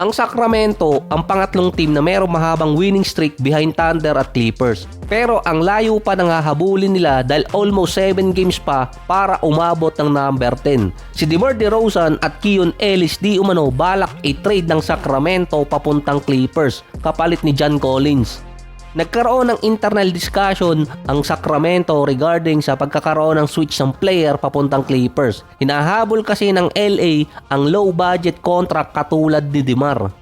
Ang Sacramento ang pangatlong team na merong mahabang winning streak behind Thunder at Clippers. Pero ang layo pa nang hahabulin nila dahil almost 7 games pa para umabot ng number 10. Si DeMar DeRozan at Keon Ellis di umano balak i-trade ng Sacramento papuntang Clippers kapalit ni John Collins. Nagkaroon ng internal discussion ang Sacramento regarding sa pagkakaroon ng switch ng player papuntang Clippers. Hinahabol kasi ng LA ang low budget contract katulad ni DeMar.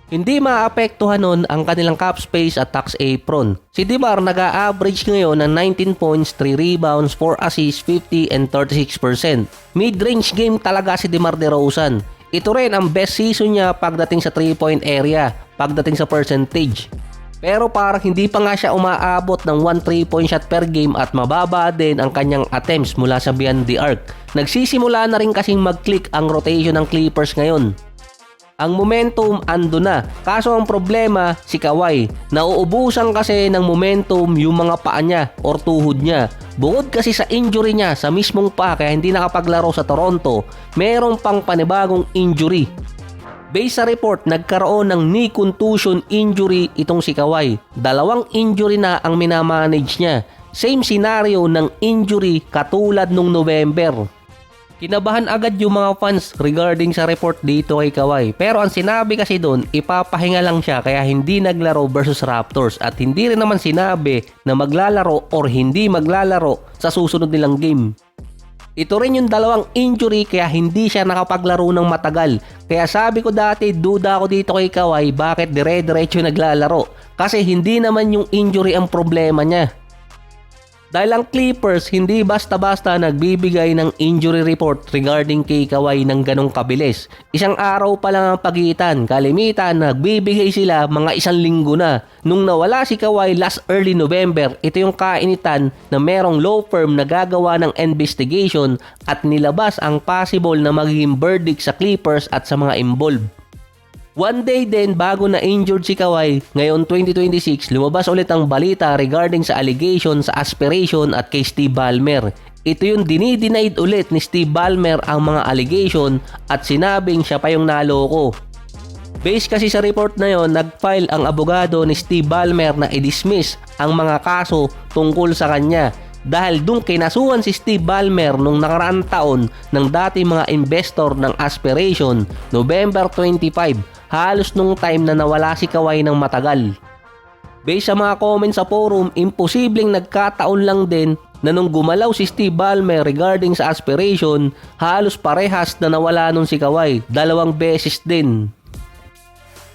Hindi maapektuhan nun ang kanilang cap space at tax apron. Si DeMar nag-a-average ngayon ng 19 points, 3 rebounds, 4 assists, 50 and 36%. Mid-range game talaga si DeMar DeRozan. Ito rin ang best season niya pagdating sa 3-point area, pagdating sa percentage. Pero parang hindi pa nga siya umaabot ng 1 3-point shot per game at mababa din ang kanyang attempts mula sa beyond the arc. Nagsisimula na rin kasing mag-click ang rotation ng Clippers ngayon. Ang momentum ando na, kaso ang problema si Kawhi. Nauubusan kasi ng momentum yung mga paa niya or tuhod niya. Bukod kasi sa injury niya sa mismong paa kaya hindi nakapaglaro sa Toronto, meron pang panibagong injury. Based sa report, nagkaroon ng knee contusion injury itong si Kawhi. 2 injury na ang minamanage niya. Same scenario ng injury katulad nung November. Kinabahan agad yung mga fans regarding sa report dito kay Kawhi. Pero ang sinabi kasi doon, ipapahinga lang siya kaya hindi naglaro versus Raptors. At hindi rin naman sinabi na maglalaro or hindi maglalaro sa susunod nilang game. Ito rin yung 2 injury kaya hindi siya nakapaglaro ng matagal. Kaya sabi ko dati, duda ako dito kay Kawhi bakit dire-diretso naglalaro. Kasi hindi naman yung injury ang problema niya. Dahil ang Clippers hindi basta-basta nagbibigay ng injury report regarding kay Kawhi ng ganong kabilis. Isang araw pa lang ang pagitan, kalimitan nagbibigay sila mga 1 linggo na. Nung nawala si Kawhi last early November, ito yung kainitan na merong law firm na gagawa ng investigation at nilabas ang possible na magiging verdict sa Clippers at sa mga involved. One day din bago na injured si Kawhi, ngayon 2026, lumabas ulit ang balita regarding sa allegation sa aspiration at kay Steve Ballmer. Ito yung dinidenied ulit ni Steve Ballmer ang mga allegation at sinabing siya pa yung naloko. Based kasi sa report na yon, nag-file ang abogado ni Steve Ballmer na i-dismiss ang mga kaso tungkol sa kanya. Dahil dun kinasuhan si Steve Ballmer nung nakaraang taon ng dati mga investor ng aspiration, November 25, halos nung time na nawala si Kawhi ng matagal. Based sa mga comments sa forum, imposibleng nagkataon lang din na nung gumalaw si Steve Ballmer regarding sa aspiration, halos parehas na nawala nun si Kawhi, 2 beses din.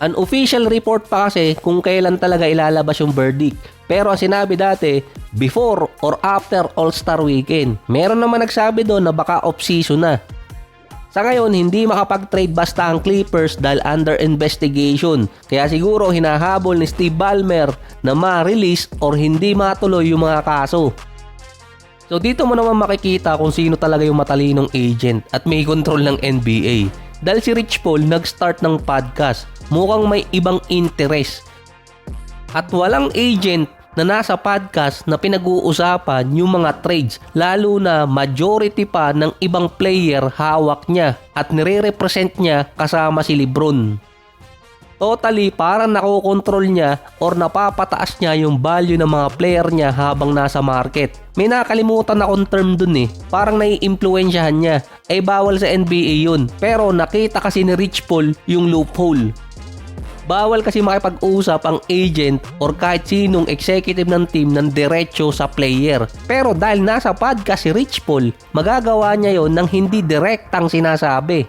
Unofficial report pa kasi kung kailan talaga ilalabas yung verdict. Pero ang sinabi dati, before or after All-Star Weekend. Meron naman nagsabi doon na baka off-season na. Sa ngayon, hindi makapag-trade basta ang Clippers dahil under investigation. Kaya siguro hinahabol ni Steve Ballmer na ma-release or hindi matuloy yung mga kaso. So dito mo naman makikita kung sino talaga yung matalinong agent at may control ng NBA. Dahil si Rich Paul nag-start ng podcast, mukhang may ibang interest. At walang agent na nasa podcast na pinag-uusapan yung mga trades, lalo na majority pa ng ibang player hawak niya at nire-represent niya kasama si LeBron. Totally parang nakokontrol niya or napapataas niya yung value ng mga player niya habang nasa market. May nakalimutan akong term dun parang nai-impluensyahan niya. Bawal sa NBA yun, pero nakita kasi ni Rich Paul yung loophole. Bawal kasi makipag-usap ang agent or kahit sinong executive ng team ng diretso sa player. Pero dahil nasa podcast si Rich Paul, magagawa niya yon ng hindi direktang sinasabi.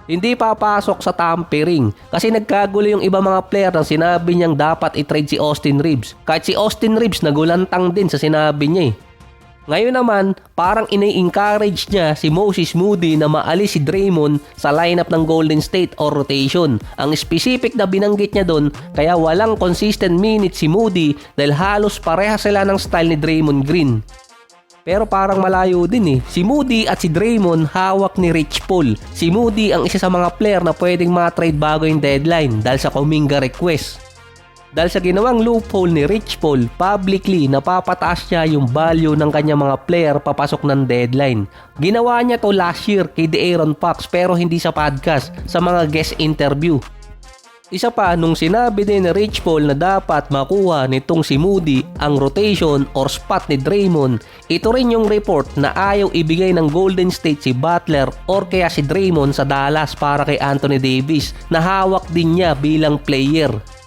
Hindi papasok sa tampering kasi nagkagulo yung iba mga player nang sinabi niyang dapat i-trade si Austin Reeves. Kahit si Austin Reeves nagulantang din sa sinabi niya Ngayon naman, parang ini-encourage niya si Moses Moody na maalis si Draymond sa lineup ng Golden State or rotation. Ang specific na binanggit niya doon, kaya walang consistent minutes si Moody dahil halos pareha sila ng style ni Draymond Green. Pero parang malayo din Si Moody at si Draymond hawak ni Rich Paul. Si Moody ang isa sa mga player na pwedeng ma-trade bago yung deadline dahil sa Kuminga request. Dahil sa ginawang loophole ni Rich Paul, publicly napapataas niya yung value ng kanyang mga player papasok ng deadline. Ginawa niya to last year kay De'Aaron Fox pero hindi sa podcast, sa mga guest interview. Isa pa, nung sinabi din ni Rich Paul na dapat makuha nitong si Moody ang rotation or spot ni Draymond, ito rin yung report na ayaw ibigay ng Golden State si Butler or kaya si Draymond sa Dallas para kay Anthony Davis na hawak din niya bilang player.